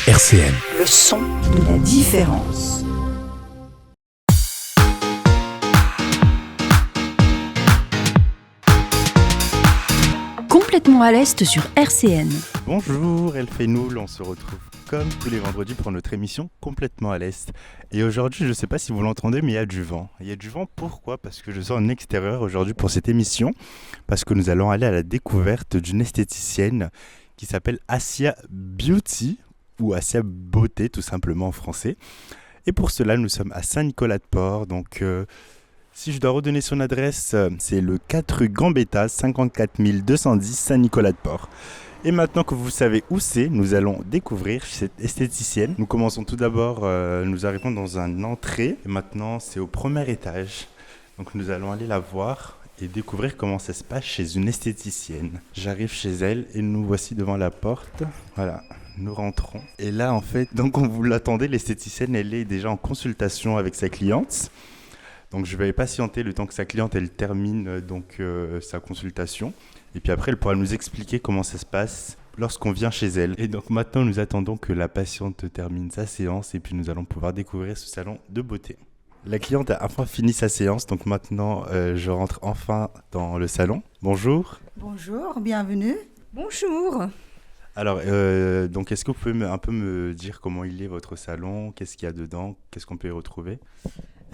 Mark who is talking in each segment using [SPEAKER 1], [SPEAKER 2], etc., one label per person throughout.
[SPEAKER 1] RCN.
[SPEAKER 2] Le son de la différence.
[SPEAKER 3] Complètement à l'Est sur RCN.
[SPEAKER 4] Bonjour Elfenoul, on se retrouve comme tous les vendredis pour notre émission Complètement à l'Est. Et aujourd'hui, je ne sais pas si vous l'entendez, mais il y a du vent. Il y a du vent, pourquoi ? Parce que je suis en extérieur aujourd'hui pour cette émission, parce que nous allons aller à la découverte d'une esthéticienne qui s'appelle Assia Beauty, ou Assia Beauté tout simplement en français. Et pour cela, nous sommes à Saint-Nicolas-de-Port, donc... Si je dois redonner son adresse, c'est le 4 rue Gambetta, 54 210 Saint-Nicolas-de-Port. Et maintenant que vous savez où c'est, nous allons découvrir cette esthéticienne. Nous commençons tout d'abord, nous arrivons dans une entrée. Et maintenant, c'est au premier étage. Donc nous allons aller la voir et découvrir comment ça se passe chez une esthéticienne. J'arrive chez elle et nous voici devant la porte. Voilà. Nous rentrons. Et là, en fait, donc on vous l'attendez, l'esthéticienne, elle est déjà en consultation avec sa cliente. Donc je vais patienter le temps que sa cliente elle termine sa consultation. Et puis après, elle pourra nous expliquer comment ça se passe lorsqu'on vient chez elle. Et donc maintenant, nous attendons que la patiente termine sa séance et puis nous allons pouvoir découvrir ce salon de beauté. La cliente a enfin fini sa séance, donc maintenant je rentre enfin dans le salon. Bonjour.
[SPEAKER 5] Bonjour, bienvenue.
[SPEAKER 2] Bonjour.
[SPEAKER 4] Alors, donc est-ce que vous pouvez un peu me dire comment il est votre salon ? Qu'est-ce qu'il y a dedans ? Qu'est-ce qu'on peut y retrouver ?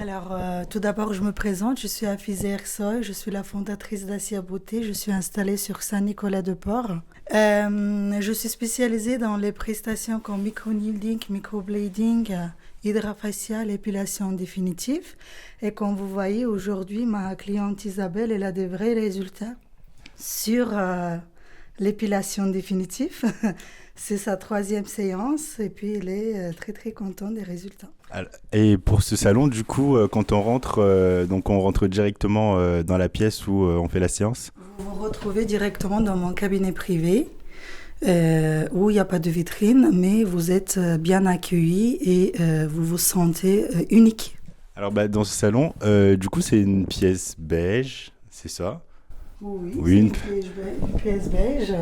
[SPEAKER 5] Alors, tout d'abord, je me présente. Je suis Afizé Ersoy. Je suis la fondatrice d'Assia Beauté. Je suis installée sur Saint-Nicolas-de-Port. Je suis spécialisée dans les prestations comme micro-needling, micro-blading, hydrafacial, épilation définitive. Et comme vous voyez, aujourd'hui, ma cliente Isabelle, elle a des vrais résultats sur l'épilation définitive. C'est sa 3e séance et puis elle est très très contente des résultats.
[SPEAKER 4] Et pour ce salon, du coup, quand on rentre, donc on rentre directement dans la pièce où on fait la séance ?
[SPEAKER 5] Vous vous retrouvez directement dans mon cabinet privé où il n'y a pas de vitrine, mais vous êtes bien accueillis et vous vous sentez unique.
[SPEAKER 4] Alors dans ce salon, du coup, c'est une pièce beige, c'est ça ?
[SPEAKER 5] Oui,
[SPEAKER 4] oui,
[SPEAKER 5] c'est une pièce beige.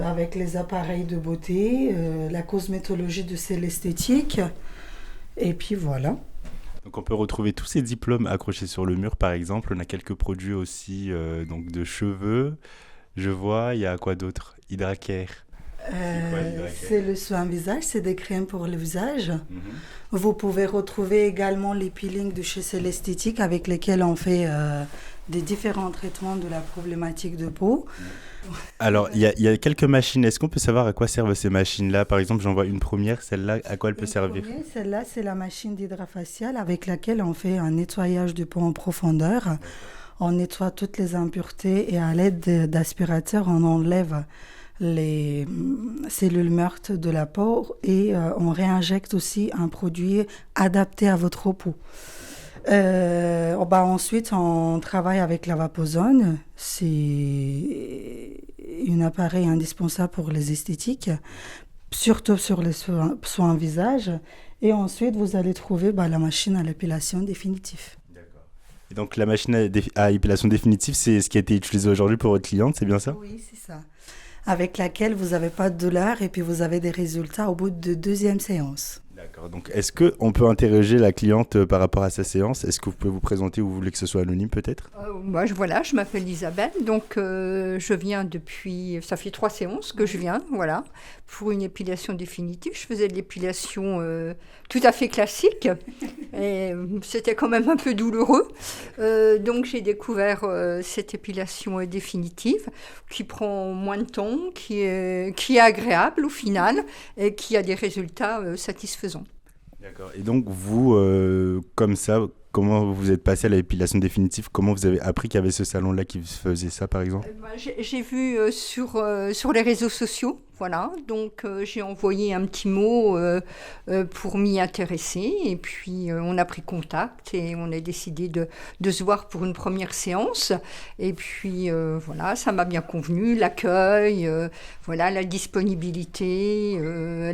[SPEAKER 5] Avec les appareils de beauté, la cosmétologie de celle esthétique, et puis voilà.
[SPEAKER 4] Donc on peut retrouver tous ces diplômes accrochés sur le mur, par exemple. On a quelques produits aussi donc de cheveux. Je vois, il y a quoi d'autre ? Hydracare.
[SPEAKER 5] C'est le soin visage, c'est des crèmes pour le visage. Vous pouvez retrouver également les peelings de chez Celle Esthétique avec lesquels on fait des différents traitements de la problématique de peau.
[SPEAKER 4] Alors, il y a quelques machines. Est-ce qu'on peut savoir à quoi servent ces machines-là ? Par exemple, j'en vois une première. Celle-là, à quoi elle peut servir ?
[SPEAKER 5] Celle-là, c'est la machine d'hydrafacial avec laquelle on fait un nettoyage de peau en profondeur. On nettoie toutes les impuretés et à l'aide d'aspirateurs, on enlève les cellules mortes de la peau et on réinjecte aussi un produit adapté à votre peau. Ensuite, on travaille avec la vaposone. C'est un appareil indispensable pour les esthétiques, surtout sur les soins visage. Et ensuite, vous allez trouver la machine à l'épilation définitive.
[SPEAKER 4] D'accord. Et donc, la machine à épilation définitive, c'est ce qui a été utilisé aujourd'hui pour votre cliente, c'est bien ça ?
[SPEAKER 5] Oui, c'est ça. Avec laquelle vous n'avez pas de douleur et puis vous avez des résultats au bout de 2e séance.
[SPEAKER 4] D'accord. Donc, est-ce qu'on peut interroger la cliente par rapport à sa séance ? Est-ce que vous pouvez vous présenter ou vous voulez que ce soit anonyme peut-être ?
[SPEAKER 6] Moi, je m'appelle Isabelle. Donc, je viens depuis... Ça fait 3 séances que je viens, voilà, pour une épilation définitive. Je faisais de l'épilation tout à fait classique. Et c'était quand même un peu douloureux. Donc, j'ai découvert cette épilation définitive qui prend moins de temps, qui est agréable au final et qui a des résultats satisfaisants.
[SPEAKER 4] D'accord. Et donc, vous, comme ça, comment vous êtes passé à l'épilation définitive ? Comment vous avez appris qu'il y avait ce salon-là qui faisait ça, par exemple ?
[SPEAKER 6] J'ai vu sur les réseaux sociaux, voilà. Donc, j'ai envoyé un petit mot pour m'y intéresser. Et puis, on a pris contact et on a décidé de se voir pour une première séance. Et puis, voilà, ça m'a bien convenu. L'accueil, voilà, la disponibilité,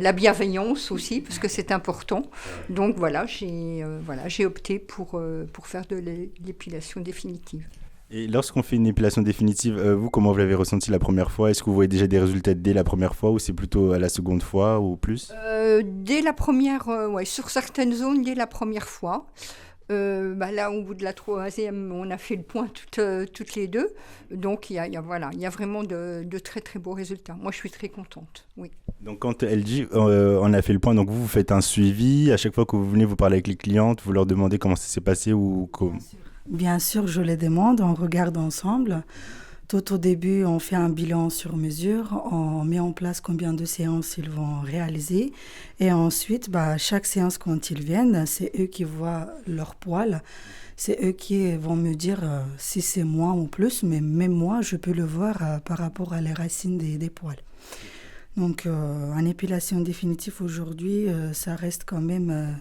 [SPEAKER 6] la bienveillance aussi, parce que c'est important. Donc, voilà, j'ai opté pour faire de l'épilation définitive.
[SPEAKER 4] Et lorsqu'on fait une épilation définitive, vous, comment vous l'avez ressenti la première fois? Est-ce que vous voyez déjà des résultats dès la première fois ou c'est plutôt à la seconde fois ou plus?
[SPEAKER 6] Dès la première, ouais, sur certaines zones, dès la première fois. Là, au bout de la troisième, on a fait le point toutes les deux. Donc, il y a vraiment de très, très beaux résultats. Moi, je suis très contente, oui.
[SPEAKER 4] Donc quand elle dit on a fait le point, donc vous faites un suivi, à chaque fois que vous venez vous parler avec les clientes, vous leur demandez comment ça s'est passé ou comment?
[SPEAKER 5] Bien sûr, je les demande, on regarde ensemble. Tout au début, on fait un bilan sur mesure, on met en place combien de séances ils vont réaliser. Et ensuite, chaque séance, quand ils viennent, c'est eux qui voient leur poil. C'est eux qui vont me dire si c'est moins ou plus, mais même moi, je peux le voir par rapport à les racines des poils. Donc, en épilation définitive aujourd'hui, ça reste quand même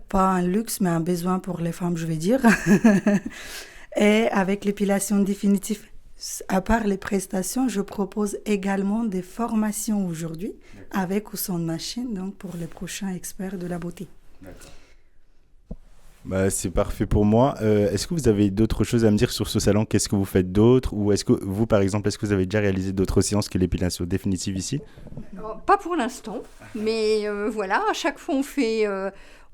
[SPEAKER 5] pas un luxe, mais un besoin pour les femmes, je vais dire. Et avec l'épilation définitive, à part les prestations, je propose également des formations aujourd'hui, avec ou sans machine, donc pour les prochains experts de la beauté.
[SPEAKER 4] D'accord. C'est parfait pour moi. Est-ce que vous avez d'autres choses à me dire sur ce salon? Qu'est-ce que vous faites d'autre? Ou est-ce que vous, par exemple, est-ce que vous avez déjà réalisé d'autres séances que l'épilation définitive ici?
[SPEAKER 6] Pas pour l'instant, mais voilà, à chaque fois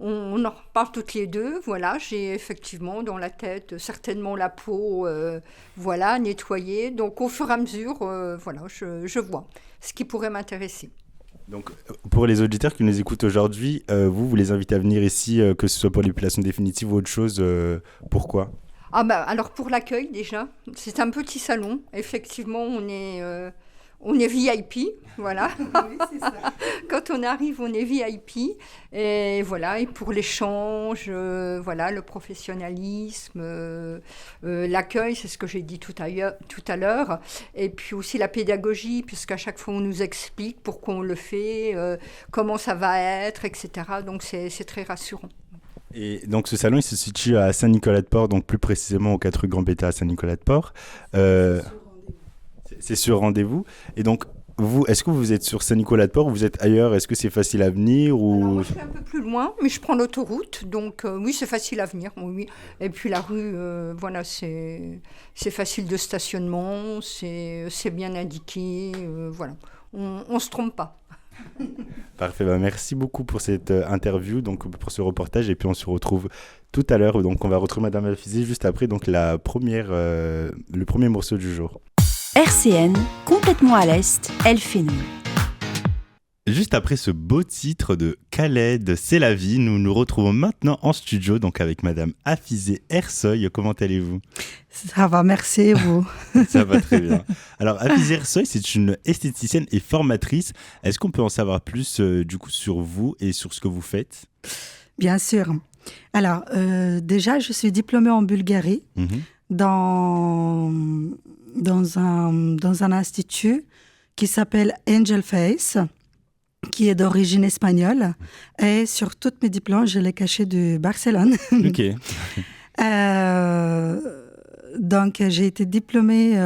[SPEAKER 6] on en reparle toutes les deux. Voilà, j'ai effectivement dans la tête certainement la peau, nettoyée. Donc au fur et à mesure, je vois ce qui pourrait m'intéresser.
[SPEAKER 4] Donc, pour les auditeurs qui nous écoutent aujourd'hui, vous les invitez à venir ici, que ce soit pour l'épilation définitive ou autre chose, pourquoi?
[SPEAKER 6] Alors pour l'accueil déjà, c'est un petit salon. Effectivement, on est VIP, voilà.
[SPEAKER 5] Oui, c'est ça.
[SPEAKER 6] Quand on arrive, on est VIP. Et voilà, et pour l'échange, le professionnalisme, l'accueil, c'est ce que j'ai dit tout à l'heure. Et puis aussi la pédagogie, puisqu'à chaque fois, on nous explique pourquoi on le fait, comment ça va être, etc. Donc, c'est très rassurant.
[SPEAKER 4] Et donc ce salon, il se situe à Saint-Nicolas-de-Port, donc plus précisément au 4 rue Grand-Bêta à Saint-Nicolas-de-Port. C'est sur rendez-vous. Et donc, vous, est-ce que vous êtes sur Saint-Nicolas-de-Port ou vous êtes ailleurs? Est-ce que c'est facile à venir ou...
[SPEAKER 6] Alors, moi, je suis un peu plus loin, mais je prends l'autoroute. Donc, oui, c'est facile à venir. Oui. Et puis, la rue, c'est facile de stationnement, c'est bien indiqué. Voilà. On ne se trompe pas.
[SPEAKER 4] Parfait, merci beaucoup pour cette interview, donc pour ce reportage, et puis on se retrouve tout à l'heure. Donc on va retrouver Madame Alfizé juste après donc le premier morceau du jour.
[SPEAKER 2] RCN, complètement à l'Est, Elle fait nous.
[SPEAKER 4] Juste après ce beau titre de Khaled, C'est la vie, nous nous retrouvons maintenant en studio donc avec Madame Hafizeh Ersoy. Comment allez-vous?
[SPEAKER 5] Ça va, merci vous.
[SPEAKER 4] Ça va très bien. Alors Hafizeh Ersoy, c'est une esthéticienne et formatrice. Est-ce qu'on peut en savoir plus du coup sur vous et sur ce que vous faites?
[SPEAKER 5] Bien sûr. Alors déjà, je suis diplômée en Bulgarie dans un institut qui s'appelle Angel Face, qui est d'origine espagnole. Et sur tous mes diplômes, je l'ai caché de Barcelone.
[SPEAKER 4] Ok.
[SPEAKER 5] Donc, j'ai été diplômée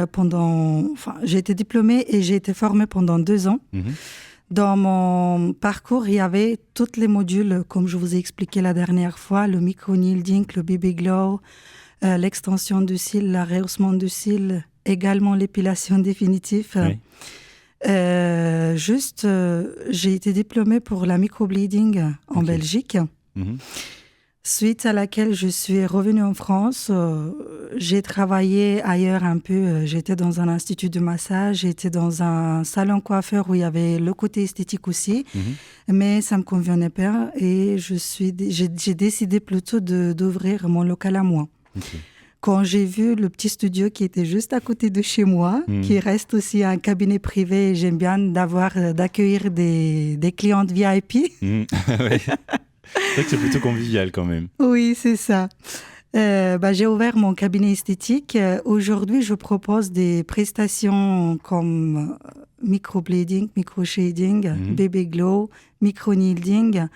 [SPEAKER 5] et j'ai été formée pendant 2 ans. Dans mon parcours, il y avait tous les modules, comme je vous ai expliqué la dernière fois, le micro-needling, le baby glow, l'extension du cil, le rehaussement du cil, également l'épilation définitive.
[SPEAKER 4] Oui.
[SPEAKER 5] J'ai été diplômée pour la microbleeding en Belgique, suite à laquelle je suis revenue en France. J'ai travaillé ailleurs un peu. J'étais dans un institut de massage, j'étais dans un salon coiffeur où il y avait le côté esthétique aussi, mais ça ne me convenait pas et j'ai décidé plutôt d'ouvrir mon local à moi.
[SPEAKER 4] Okay.
[SPEAKER 5] Quand j'ai vu le petit studio qui était juste à côté de chez moi, qui reste aussi un cabinet privé, j'aime bien d'accueillir des clientes VIP.
[SPEAKER 4] Oui. C'est vrai que c'est plutôt convivial quand même.
[SPEAKER 5] Oui, c'est ça. J'ai ouvert mon cabinet esthétique. Aujourd'hui, je propose des prestations comme microbleeding, micro-shading, baby glow, micro-needling,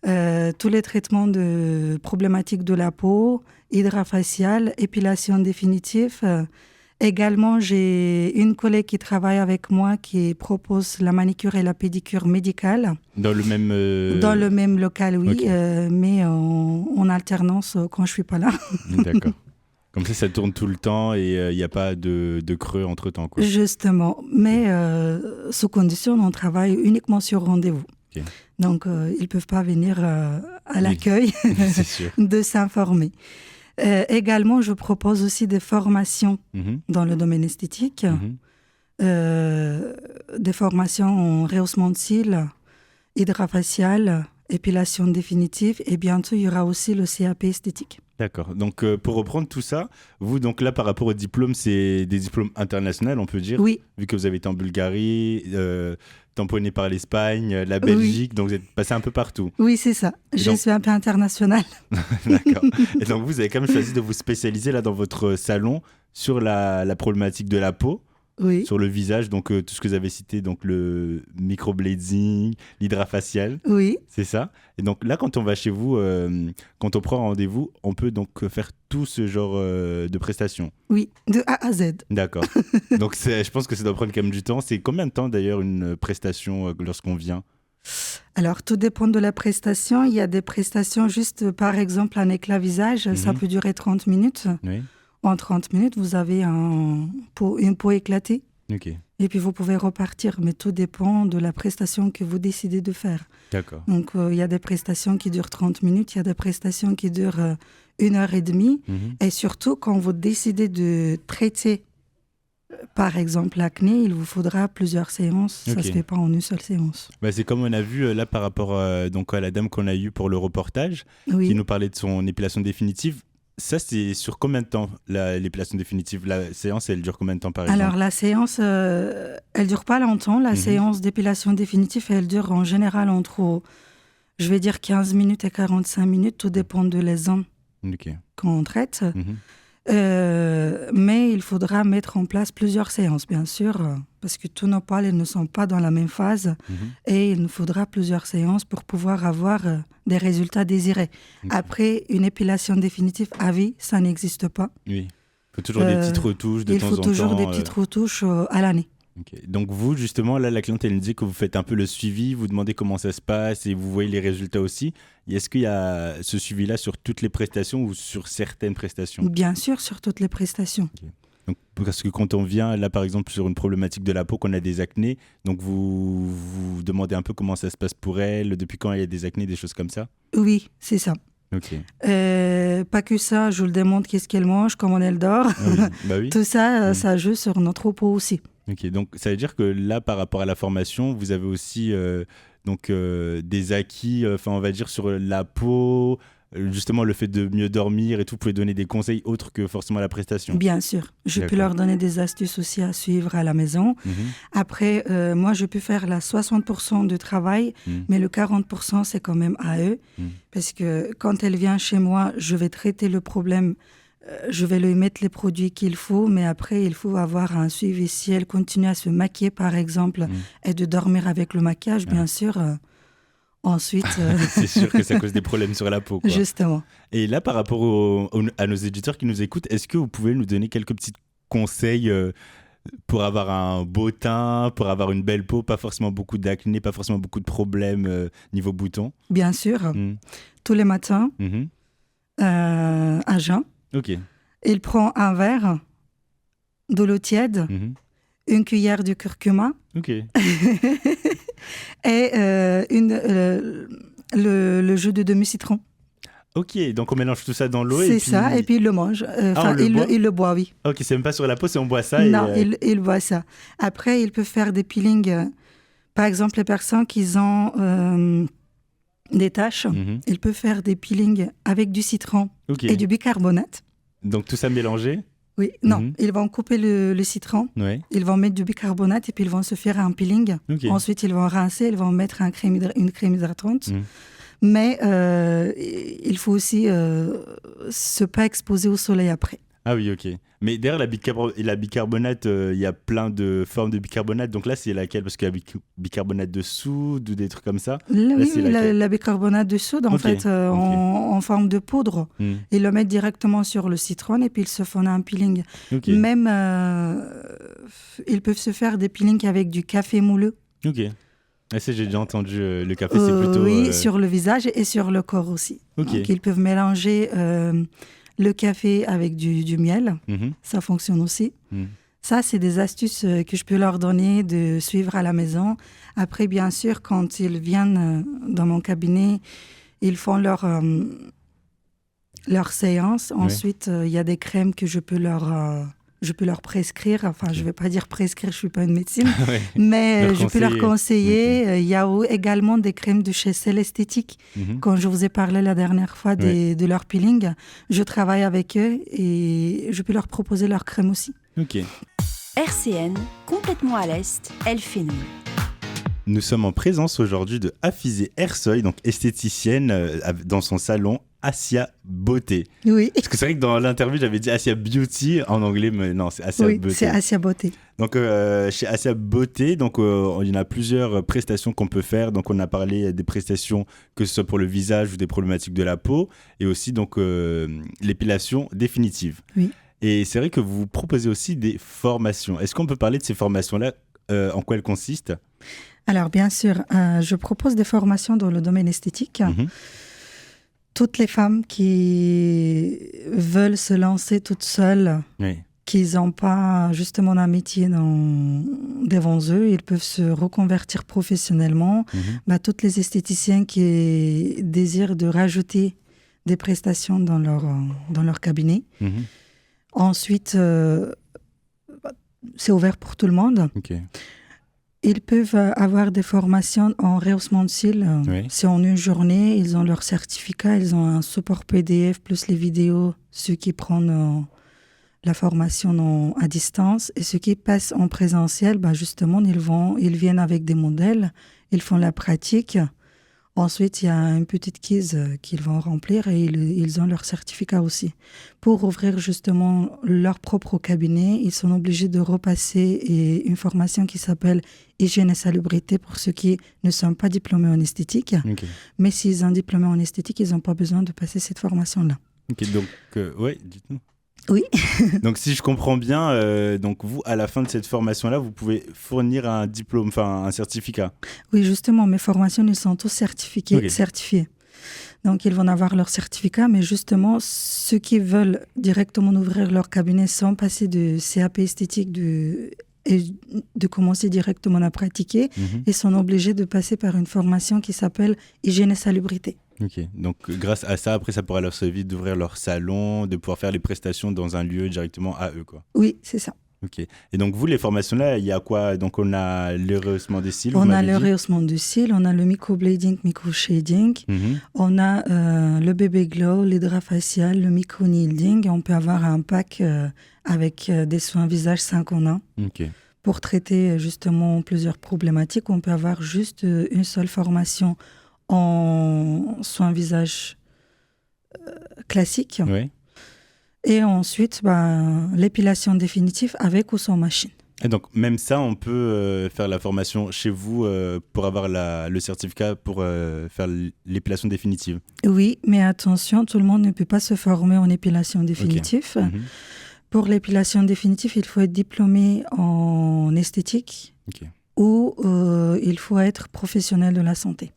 [SPEAKER 5] tous les traitements de problématiques de la peau, hydrafacial, épilation définitive. Également, j'ai une collègue qui travaille avec moi qui propose la manicure et la pédicure médicale.
[SPEAKER 4] Dans le même...
[SPEAKER 5] Dans le même local, oui,
[SPEAKER 4] Okay.
[SPEAKER 5] mais en alternance quand je ne suis pas là.
[SPEAKER 4] D'accord. Comme ça tourne tout le temps et il n'y a pas de creux entre-temps, quoi.
[SPEAKER 5] Justement, mais sous condition, on travaille uniquement sur rendez-vous.
[SPEAKER 4] Ok.
[SPEAKER 5] Donc, ils ne peuvent pas venir à l'accueil
[SPEAKER 4] C'est sûr.
[SPEAKER 5] de s'informer. Également, je propose aussi des formations
[SPEAKER 4] Mhm.
[SPEAKER 5] dans le domaine esthétique,
[SPEAKER 4] Mhm.
[SPEAKER 5] des formations en rehaussement de cils, hydrafacial, épilation définitive, et bientôt, il y aura aussi le CAP esthétique.
[SPEAKER 4] D'accord. Donc, pour reprendre tout ça, vous, donc là, par rapport aux diplômes, c'est des diplômes internationaux, on peut dire,
[SPEAKER 5] Oui,
[SPEAKER 4] vu que vous avez été en Bulgarie, tamponné par l'Espagne, la Belgique, donc vous êtes passé un peu partout.
[SPEAKER 5] oui, c'est ça. Je
[SPEAKER 4] donc-
[SPEAKER 5] suis un peu internationale.
[SPEAKER 4] D'accord. Et donc, vous avez quand même choisi de vous spécialiser là dans votre salon sur la problématique de la peau,
[SPEAKER 5] Oui,
[SPEAKER 4] sur le visage, donc tout ce que vous avez cité, donc le microblading, l'hydrafacial,
[SPEAKER 5] oui,
[SPEAKER 4] c'est ça. Et donc là, quand on va chez vous, quand on prend rendez-vous, on peut donc faire tout ce genre de prestations.
[SPEAKER 5] oui, de A à Z.
[SPEAKER 4] D'accord. Donc je pense que ça doit prendre quand même du temps. C'est combien de temps d'ailleurs une prestation lorsqu'on vient?
[SPEAKER 5] Alors, tout dépend de la prestation. Il y a des prestations juste, par exemple, un éclat visage, ça peut durer 30 minutes.
[SPEAKER 4] Oui.
[SPEAKER 5] En 30 minutes, vous avez une peau éclatée
[SPEAKER 4] Ok.
[SPEAKER 5] et puis vous pouvez repartir. Mais tout dépend de la prestation que vous décidez de faire.
[SPEAKER 4] D'accord.
[SPEAKER 5] Donc, il y a des prestations qui durent 30 minutes, il y a des prestations qui durent 1 heure et demie.
[SPEAKER 4] Mhm.
[SPEAKER 5] Et surtout, quand vous décidez de traiter, par exemple, l'acné, il vous faudra plusieurs séances. Ça ne
[SPEAKER 4] Ok.
[SPEAKER 5] se fait pas en une seule séance.
[SPEAKER 4] Bah, c'est comme on a vu là par rapport donc à la dame qu'on a eue pour le reportage, qui
[SPEAKER 5] Oui.
[SPEAKER 4] nous parlait de son épilation définitive. Ça, c'est sur combien de temps l'épilation définitive? La séance, elle dure combien de temps par exemple?
[SPEAKER 5] Alors, la séance, elle dure pas longtemps. La séance d'épilation définitive, elle dure en général entre, je vais dire, 15 minutes et 45 minutes. Tout dépend de les hommes
[SPEAKER 4] Ok.
[SPEAKER 5] qu'on traite.
[SPEAKER 4] Mhm.
[SPEAKER 5] Mais il faudra mettre en place plusieurs séances, bien sûr, parce que tous nos poils ils ne sont pas dans la même phase.
[SPEAKER 4] Mhm.
[SPEAKER 5] Et il nous faudra plusieurs séances pour pouvoir avoir des résultats désirés.
[SPEAKER 4] Ok.
[SPEAKER 5] Après, une épilation définitive à vie, ça n'existe pas.
[SPEAKER 4] Oui. Il faut toujours des petites retouches de
[SPEAKER 5] Il
[SPEAKER 4] temps
[SPEAKER 5] faut
[SPEAKER 4] en
[SPEAKER 5] toujours
[SPEAKER 4] temps.
[SPEAKER 5] des petites retouches à l'année.
[SPEAKER 4] Ok. Donc vous, justement, là, la cliente, elle nous dit que vous faites un peu le suivi, vous demandez comment ça se passe et vous voyez les résultats aussi. Et est-ce qu'il y a ce suivi-là sur toutes les prestations ou sur certaines prestations?
[SPEAKER 5] Bien sûr, sur toutes les prestations.
[SPEAKER 4] Donc, parce que quand on vient, là, par exemple, sur une problématique de la peau, qu'on a des acnés, donc vous demandez un peu comment ça se passe pour elle, depuis quand il y a des acnés, des choses comme ça?
[SPEAKER 5] Oui, c'est ça.
[SPEAKER 4] Ok.
[SPEAKER 5] Pas que ça, je vous le demande qu'est-ce qu'elle mange, comment elle dort.
[SPEAKER 4] Ah oui. Bah oui.
[SPEAKER 5] Tout ça,
[SPEAKER 4] Mm.
[SPEAKER 5] ça joue sur notre peau aussi.
[SPEAKER 4] Ok, donc ça veut dire que là, par rapport à la formation, vous avez aussi des acquis, enfin on va dire sur la peau, justement le fait de mieux dormir et tout, vous pouvez donner des conseils autres que forcément la prestation.
[SPEAKER 5] Bien sûr. Je peux
[SPEAKER 4] D'accord.
[SPEAKER 5] leur donner des astuces aussi à suivre à la maison.
[SPEAKER 4] Mhm.
[SPEAKER 5] Après, moi, je peux faire la 60% du travail,
[SPEAKER 4] Mhm.
[SPEAKER 5] mais le 40%, c'est quand même à eux.
[SPEAKER 4] Mhm.
[SPEAKER 5] Parce que quand elle vient chez moi, je vais traiter le problème, je vais lui mettre les produits qu'il faut, mais après, il faut avoir un suivi. Si elle continue à se maquiller, par exemple, et de dormir avec le maquillage, bien sûr, ensuite,
[SPEAKER 4] C'est sûr que ça cause des problèmes sur la peau, quoi.
[SPEAKER 5] justement.
[SPEAKER 4] Et là, par rapport à nos éditeurs qui nous écoutent, est-ce que vous pouvez nous donner quelques petits conseils pour avoir un beau teint, pour avoir une belle peau, pas forcément beaucoup d'acné, pas forcément beaucoup de problèmes niveau boutons?
[SPEAKER 5] Bien sûr,
[SPEAKER 4] Mhm.
[SPEAKER 5] tous les matins,
[SPEAKER 4] Mhm.
[SPEAKER 5] à jeun,
[SPEAKER 4] Ok.
[SPEAKER 5] il prend un verre de l'eau tiède,
[SPEAKER 4] Mhm.
[SPEAKER 5] une cuillère de curcuma
[SPEAKER 4] Ok.
[SPEAKER 5] et le jus de demi-citron.
[SPEAKER 4] Ok, donc on mélange tout ça dans l'eau.
[SPEAKER 5] C'est
[SPEAKER 4] et puis...
[SPEAKER 5] ça, et puis il le mange.
[SPEAKER 4] on le boit
[SPEAKER 5] Il le boit, oui.
[SPEAKER 4] Ok, c'est même pas sur la peau, c'est on boit ça.
[SPEAKER 5] Non,
[SPEAKER 4] et,
[SPEAKER 5] il boit ça. Après, il peut faire des peelings. Par exemple, les personnes qui ont des taches,
[SPEAKER 4] Mhm.
[SPEAKER 5] il peut faire des peelings avec du citron
[SPEAKER 4] Ok,
[SPEAKER 5] et du bicarbonate.
[SPEAKER 4] donc tout ça mélangé.
[SPEAKER 5] Oui, non,
[SPEAKER 4] Mhm.
[SPEAKER 5] ils vont couper le citron,
[SPEAKER 4] Ouais.
[SPEAKER 5] ils vont mettre du bicarbonate et puis ils vont se faire un peeling.
[SPEAKER 4] Ok.
[SPEAKER 5] Ensuite, ils vont rincer, ils vont mettre une crème hydratante.
[SPEAKER 4] Mhm.
[SPEAKER 5] Mais il faut aussi se pas exposer au soleil après.
[SPEAKER 4] Ah oui, ok. Mais derrière la bicarbonate, il y a plein de formes de bicarbonate. Donc là, c'est laquelle? Parce qu'il y a bicarbonate de soude ou des trucs comme ça.
[SPEAKER 5] Oui,
[SPEAKER 4] c'est laquelle?
[SPEAKER 5] la bicarbonate de soude, en
[SPEAKER 4] Ok,
[SPEAKER 5] fait,
[SPEAKER 4] ok.
[SPEAKER 5] en forme de poudre.
[SPEAKER 4] Hmm.
[SPEAKER 5] Ils le mettent directement sur le citron et puis ils se font un peeling.
[SPEAKER 4] Ok.
[SPEAKER 5] Même, ils peuvent se faire des peelings avec du café moelleux.
[SPEAKER 4] Ok. Ah, ça, j'ai déjà entendu. Le café, c'est plutôt.
[SPEAKER 5] Oui, sur le visage et sur le corps aussi.
[SPEAKER 4] Ok.
[SPEAKER 5] Donc, ils peuvent mélanger Le café avec du miel,
[SPEAKER 4] Mhm.
[SPEAKER 5] ça fonctionne aussi.
[SPEAKER 4] Mhm.
[SPEAKER 5] Ça, c'est des astuces que je peux leur donner de suivre à la maison. Après, bien sûr, quand ils viennent dans mon cabinet, ils font leur séance. Ensuite, il y a des crèmes que je peux leur prescrire. Enfin, je ne vais pas dire prescrire, je ne suis pas une médecine.
[SPEAKER 4] Ouais.
[SPEAKER 5] Mais
[SPEAKER 4] Leur
[SPEAKER 5] je peux leur conseiller.
[SPEAKER 4] conseiller.
[SPEAKER 5] Il y a également des crèmes de chez Cell Esthétique.
[SPEAKER 4] Mhm.
[SPEAKER 5] Quand je vous ai parlé la dernière fois de leur peeling, je travaille avec eux et je peux leur proposer leur crème aussi.
[SPEAKER 4] Ok.
[SPEAKER 2] RCN, complètement à l'Est, El Fenoul.
[SPEAKER 4] Nous sommes en présence aujourd'hui de Hafizeh Ersoy, donc esthéticienne dans son salon Assia Beauté.
[SPEAKER 5] Oui,
[SPEAKER 4] Parce que c'est vrai que dans l'interview, j'avais dit Assia Beauty en anglais, mais non, c'est Assia Beauté.
[SPEAKER 5] c'est Assia Beauté.
[SPEAKER 4] Donc chez Assia Beauté, donc il y en a plusieurs prestations qu'on peut faire. Donc on a parlé des prestations que ce soit pour le visage ou des problématiques de la peau, et aussi donc l'épilation définitive.
[SPEAKER 5] Oui.
[SPEAKER 4] Et c'est vrai que vous proposez aussi des formations. Est-ce qu'on peut parler de ces formations-là, en quoi elles consistent?
[SPEAKER 5] Alors, bien sûr, je propose des formations dans le domaine esthétique.
[SPEAKER 4] Mhm.
[SPEAKER 5] Toutes les femmes qui veulent se lancer toutes seules,
[SPEAKER 4] Oui.
[SPEAKER 5] qui n'ont pas justement un métier devant eux, ils peuvent se reconvertir professionnellement.
[SPEAKER 4] Mhm.
[SPEAKER 5] Toutes les esthéticiens qui désirent de rajouter des prestations dans leur cabinet.
[SPEAKER 4] Mhm.
[SPEAKER 5] Ensuite, c'est ouvert pour tout le monde.
[SPEAKER 4] Ok.
[SPEAKER 5] Ils peuvent avoir des formations en rehaussement de cils.
[SPEAKER 4] Oui.
[SPEAKER 5] C'est en une journée. Ils ont leur certificat, ils ont un support PDF plus les vidéos. Ceux qui prennent la formation à distance et ceux qui passent en présentiel, justement, ils viennent avec des modèles, ils font la pratique. Ensuite, il y a une petite quiz qu'ils vont remplir et ils ont leur certificat aussi. Pour ouvrir justement leur propre cabinet, ils sont obligés de repasser une formation qui s'appelle hygiène et salubrité pour ceux qui ne sont pas diplômés en esthétique.
[SPEAKER 4] Ok.
[SPEAKER 5] Mais s'ils sont diplômés en esthétique, ils n'ont pas besoin de passer cette formation-là.
[SPEAKER 4] Ok, donc, ouais, dites-nous.
[SPEAKER 5] Oui.
[SPEAKER 4] Donc, si je comprends bien, donc vous, à la fin de cette formation-là, vous pouvez fournir un diplôme, enfin un certificat.
[SPEAKER 5] Oui, justement, mes formations, ils sont tous certifiés. Donc, ils vont avoir leur certificat, mais justement, ceux qui veulent directement ouvrir leur cabinet sans passer de CAP esthétique et de commencer directement à pratiquer,
[SPEAKER 4] Mhm.
[SPEAKER 5] ils sont obligés de passer par une formation qui s'appelle hygiène et salubrité.
[SPEAKER 4] Ok, donc grâce à ça, après, ça pourra leur servir d'ouvrir leur salon, de pouvoir faire les prestations dans un lieu directement à eux, quoi.
[SPEAKER 5] Oui, c'est ça.
[SPEAKER 4] Ok. Et donc, vous, les formations-là, il y a quoi? Donc, on a le rehaussement des cils, vous
[SPEAKER 5] On a
[SPEAKER 4] m'avez
[SPEAKER 5] le
[SPEAKER 4] dit.
[SPEAKER 5] rehaussement du cil, on a le microblading, micro-shading,
[SPEAKER 4] Mhm.
[SPEAKER 5] on a le baby glow, l'hydrafacial, le micro-needling. On peut avoir un pack avec des soins visage 5 en 1.
[SPEAKER 4] Ok.
[SPEAKER 5] Pour traiter justement plusieurs problématiques. On peut avoir juste une seule formation en soins visage classique.
[SPEAKER 4] Ouais.
[SPEAKER 5] Et ensuite, l'épilation définitive avec ou sans machine.
[SPEAKER 4] Et donc, même ça, on peut faire la formation chez vous pour avoir le certificat pour faire l'épilation définitive.
[SPEAKER 5] Oui, mais attention, tout le monde ne peut pas se former en épilation définitive.
[SPEAKER 4] Mhm.
[SPEAKER 5] Pour l'épilation définitive, il faut être diplômé en esthétique
[SPEAKER 4] Ok.
[SPEAKER 5] ou il faut être professionnel de la santé.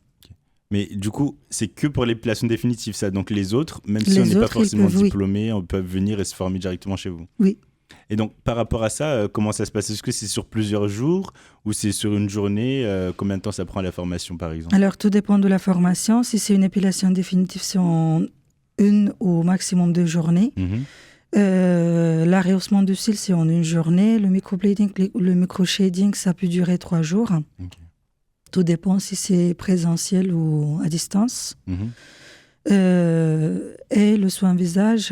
[SPEAKER 4] Mais du coup, c'est que pour l'épilation définitive, ça. Donc, les autres, même si
[SPEAKER 5] Les
[SPEAKER 4] on n'est pas
[SPEAKER 5] autres, ils
[SPEAKER 4] forcément
[SPEAKER 5] peuvent, oui.
[SPEAKER 4] diplômé, on peut venir et se former directement chez vous.
[SPEAKER 5] Oui.
[SPEAKER 4] Et donc, par rapport à ça, comment ça se passe? Est-ce que c'est sur plusieurs jours ou c'est sur une journée? Combien de temps ça prend la formation, par exemple?
[SPEAKER 5] Alors, tout dépend de la formation. Si c'est une épilation définitive, c'est en une ou au maximum 2 journées.
[SPEAKER 4] Mhm.
[SPEAKER 5] La rehaussement du cil, c'est en une journée. Le microblading, le micro-shading, ça peut durer 3 jours.
[SPEAKER 4] Ok.
[SPEAKER 5] Tout dépend si c'est présentiel ou à distance.
[SPEAKER 4] Mhm.
[SPEAKER 5] Et le soin visage,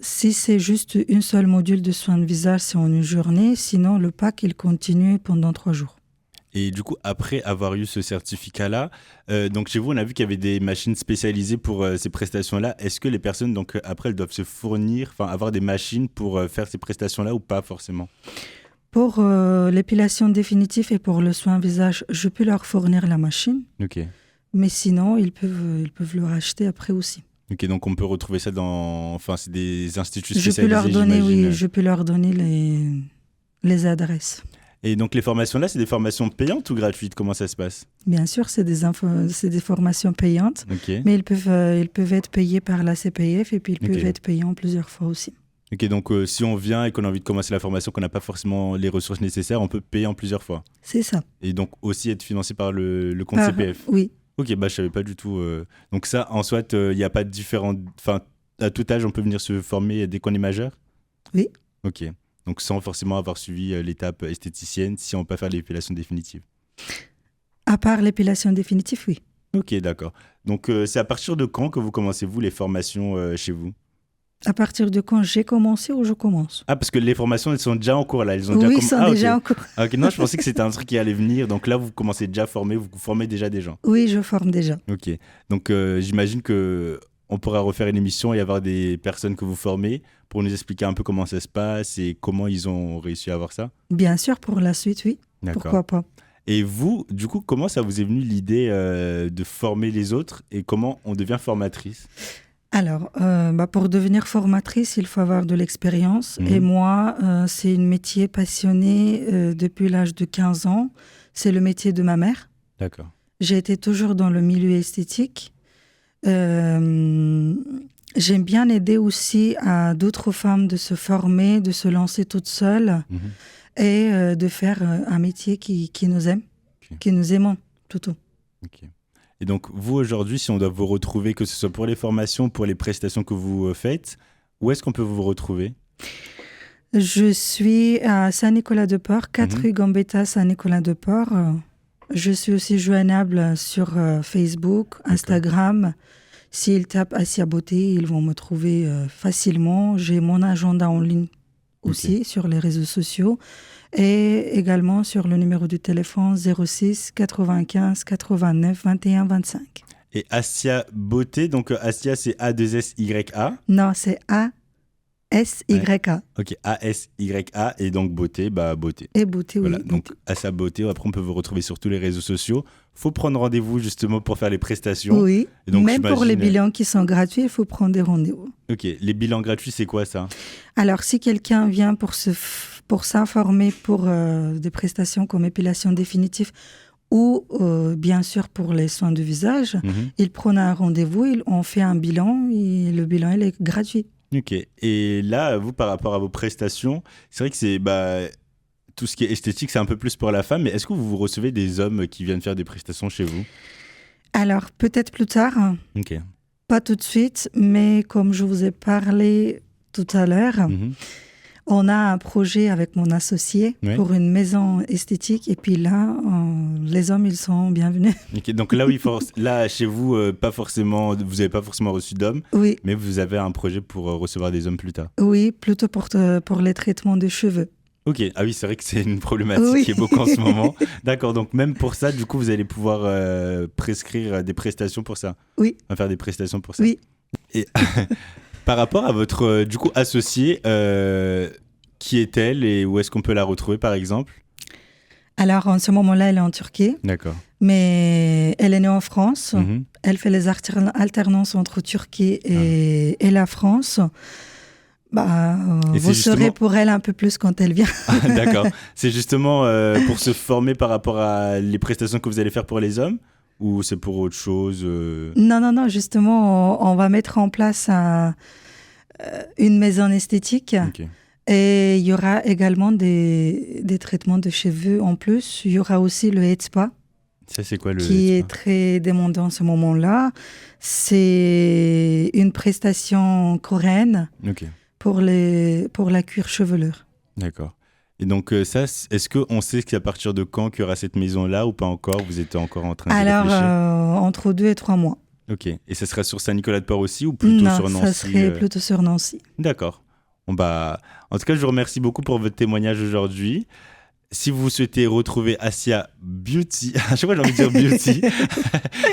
[SPEAKER 5] si c'est juste une seule module de soin de visage, c'est en une journée. Sinon, le pack, il continue pendant 3 jours.
[SPEAKER 4] Et du coup, après avoir eu ce certificat-là, donc chez vous, on a vu qu'il y avait des machines spécialisées pour ces prestations-là. Est-ce que les personnes, donc après, elles doivent se fournir, enfin avoir des machines pour faire ces prestations-là ou pas forcément?
[SPEAKER 5] Pour l'épilation définitive et pour le soin visage, je peux leur fournir la machine.
[SPEAKER 4] Ok.
[SPEAKER 5] Mais sinon, ils peuvent le racheter après aussi.
[SPEAKER 4] Ok, donc on peut retrouver ça dans... Enfin, c'est des instituts
[SPEAKER 5] Je peux
[SPEAKER 4] spécialisés,
[SPEAKER 5] leur donner,
[SPEAKER 4] j'imagine.
[SPEAKER 5] oui, je peux leur donner les adresses.
[SPEAKER 4] Et donc les formations là, c'est des formations payantes ou gratuites? Comment ça se passe?
[SPEAKER 5] Bien sûr, c'est des formations payantes,
[SPEAKER 4] Ok.
[SPEAKER 5] mais ils peuvent être payés par la CPF et puis ils peuvent être payés en plusieurs fois aussi.
[SPEAKER 4] Ok, donc si on vient et qu'on a envie de commencer la formation, qu'on n'a pas forcément les ressources nécessaires, on peut payer en plusieurs fois.
[SPEAKER 5] C'est ça.
[SPEAKER 4] Et donc aussi être financé par le compte CPF.
[SPEAKER 5] Oui.
[SPEAKER 4] Ok, bah je savais pas du tout. Donc ça, en soit, il n'y a pas de différents... Enfin, à tout âge, on peut venir se former dès qu'on est majeur?
[SPEAKER 5] Oui.
[SPEAKER 4] Ok. Donc sans forcément avoir suivi l'étape esthéticienne, si on peut faire l'épilation définitive.
[SPEAKER 5] À part l'épilation définitive, oui.
[SPEAKER 4] Ok, d'accord. Donc c'est à partir de quand que vous commencez, vous, les formations chez vous?
[SPEAKER 5] À partir de quand j'ai commencé ou je commence?
[SPEAKER 4] Ah, parce que les formations, elles sont déjà en cours là. Elles ont
[SPEAKER 5] Oui,
[SPEAKER 4] déjà
[SPEAKER 5] ils sont déjà en cours.
[SPEAKER 4] Ah, ok, non, je pensais que c'était un truc qui allait venir. Donc là, vous commencez déjà à former, vous formez déjà des gens.
[SPEAKER 5] Oui, je forme déjà.
[SPEAKER 4] Ok. Donc j'imagine que on pourra refaire une émission et avoir des personnes que vous formez pour nous expliquer un peu comment ça se passe et comment ils ont réussi à avoir ça.
[SPEAKER 5] Bien sûr, pour la suite, oui.
[SPEAKER 4] D'accord.
[SPEAKER 5] Pourquoi pas?
[SPEAKER 4] Et vous, du coup, comment ça vous est venu l'idée de former les autres et comment on devient formatrice?
[SPEAKER 5] Alors, pour devenir formatrice, il faut avoir de l'expérience.
[SPEAKER 4] Mhm.
[SPEAKER 5] Et moi, c'est un métier passionné depuis l'âge de 15 ans. C'est le métier de ma mère.
[SPEAKER 4] D'accord.
[SPEAKER 5] J'ai été toujours dans le milieu esthétique. J'aime bien aider aussi à d'autres femmes de se former, de se lancer toutes seules
[SPEAKER 4] Mhm.
[SPEAKER 5] et de faire un métier qui nous aime, qui nous aimons, plutôt.
[SPEAKER 4] Ok. Et donc, vous, aujourd'hui, si on doit vous retrouver, que ce soit pour les formations, pour les prestations que vous faites, où est-ce qu'on peut vous retrouver?
[SPEAKER 5] Je suis à Saint-Nicolas-de-Port, 4
[SPEAKER 4] Mhm.
[SPEAKER 5] rue Gambetta, Saint-Nicolas-de-Port. Je suis aussi joignable sur Facebook, Instagram. S'ils tapent Assia Beauté, ils vont me trouver facilement. J'ai mon agenda en ligne aussi sur les réseaux sociaux et également sur le numéro du téléphone 06 95 89 21 25.
[SPEAKER 4] Et Assia Beauté, donc Assia, c'est A2SYA.
[SPEAKER 5] Non, c'est A-S-Y-A.
[SPEAKER 4] Ok, A-S-Y-A. Et donc Beauté, bah Beauté.
[SPEAKER 5] Et Beauté,
[SPEAKER 4] Voilà,
[SPEAKER 5] oui.
[SPEAKER 4] donc Assia Beauté, après on peut vous retrouver sur tous les réseaux sociaux. Faut prendre rendez-vous justement pour faire les prestations.
[SPEAKER 5] Oui,
[SPEAKER 4] Et donc,
[SPEAKER 5] même pour les
[SPEAKER 4] j'imagine-
[SPEAKER 5] bilans qui sont gratuits, il faut prendre des rendez-vous.
[SPEAKER 4] Ok, les bilans gratuits, c'est quoi ça?
[SPEAKER 5] Alors, si quelqu'un vient pour s'informer pour des prestations comme épilation définitive ou bien sûr pour les soins du visage,
[SPEAKER 4] Mhm.
[SPEAKER 5] il prend un rendez-vous, on fait un bilan et le bilan il est gratuit.
[SPEAKER 4] Ok, et là, vous, par rapport à vos prestations, c'est vrai que c'est tout ce qui est esthétique, c'est un peu plus pour la femme, mais est-ce que vous recevez des hommes qui viennent faire des prestations chez vous?
[SPEAKER 5] Alors, peut-être plus tard,
[SPEAKER 4] Ok.
[SPEAKER 5] pas tout de suite, mais comme je vous ai parlé tout à l'heure,
[SPEAKER 4] Mhm.
[SPEAKER 5] on a un projet avec mon associé
[SPEAKER 4] Ouais.
[SPEAKER 5] pour une maison esthétique et puis là, les hommes, ils sont bienvenus.
[SPEAKER 4] Ok, donc là, oui, là, chez vous, pas forcément, vous n'avez pas forcément reçu d'hommes,
[SPEAKER 5] Oui,
[SPEAKER 4] mais vous avez un projet pour recevoir des hommes plus tard.
[SPEAKER 5] oui, plutôt pour les traitements de cheveux.
[SPEAKER 4] Ok, ah oui, c'est vrai que c'est une problématique
[SPEAKER 5] Oui.
[SPEAKER 4] qui est beaucoup en ce moment. D'accord, donc même pour ça, du coup, vous allez pouvoir prescrire des prestations pour ça.
[SPEAKER 5] Oui.
[SPEAKER 4] Enfin, faire des prestations pour ça.
[SPEAKER 5] Oui.
[SPEAKER 4] Et par rapport à votre, du coup, associée, qui est-elle et où est-ce qu'on peut la retrouver, par exemple?
[SPEAKER 5] Alors, en ce moment-là, elle est en Turquie,
[SPEAKER 4] D'accord.
[SPEAKER 5] mais elle est née en France.
[SPEAKER 4] Mhm.
[SPEAKER 5] Elle fait les alternances entre Turquie et la France.
[SPEAKER 4] Et
[SPEAKER 5] Vous
[SPEAKER 4] c'est
[SPEAKER 5] saurez
[SPEAKER 4] justement-
[SPEAKER 5] pour elle un peu plus quand elle vient.
[SPEAKER 4] Ah, d'accord. C'est justement pour se former par rapport à les prestations que vous allez faire pour les hommes ou c'est pour autre chose
[SPEAKER 5] Non, justement, on va mettre en place une maison esthétique.
[SPEAKER 4] Ok.
[SPEAKER 5] Et il y aura également des traitements de cheveux en plus. Il y aura aussi le head spa,
[SPEAKER 4] Ça, c'est quoi le...
[SPEAKER 5] qui est très demandé en ce moment-là. C'est une prestation coréenne
[SPEAKER 4] Ok,
[SPEAKER 5] pour la cuir chevelure.
[SPEAKER 4] d'accord. Et donc ça, est-ce qu'on sait qu'à partir de quand qu'il y aura cette maison-là ou pas encore? Vous êtes encore en train de
[SPEAKER 5] Alors,
[SPEAKER 4] réfléchir?
[SPEAKER 5] entre 2 et 3 mois.
[SPEAKER 4] Ok. Et ça sera sur Saint-Nicolas-de-Port aussi ou plutôt
[SPEAKER 5] Non,
[SPEAKER 4] sur Nancy?
[SPEAKER 5] ça serait plutôt sur Nancy.
[SPEAKER 4] D'accord. Bon, en tout cas, je vous remercie beaucoup pour votre témoignage aujourd'hui. Si vous souhaitez retrouver Assia Beauty, à chaque fois j'ai envie de dire Beauty,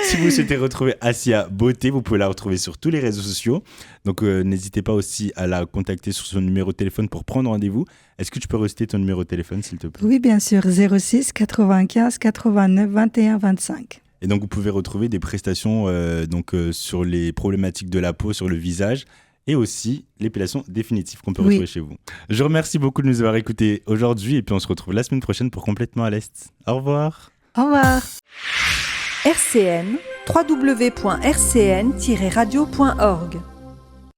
[SPEAKER 4] si vous souhaitez retrouver Assia Beauté, vous pouvez la retrouver sur tous les réseaux sociaux. Donc n'hésitez pas aussi à la contacter sur son numéro de téléphone pour prendre rendez-vous. Est-ce que tu peux reciter ton numéro de téléphone, s'il te plaît?
[SPEAKER 5] Oui, bien sûr, 06 95 89 21 25.
[SPEAKER 4] Et donc vous pouvez retrouver des prestations sur les problématiques de la peau, sur le visage, et aussi l'épilation définitive qu'on peut retrouver chez vous. Je remercie beaucoup de nous avoir écoutés aujourd'hui et puis on se retrouve la semaine prochaine pour Complètement à l'Est. Au revoir.
[SPEAKER 2] Au revoir. RCN, www.rcn-radio.org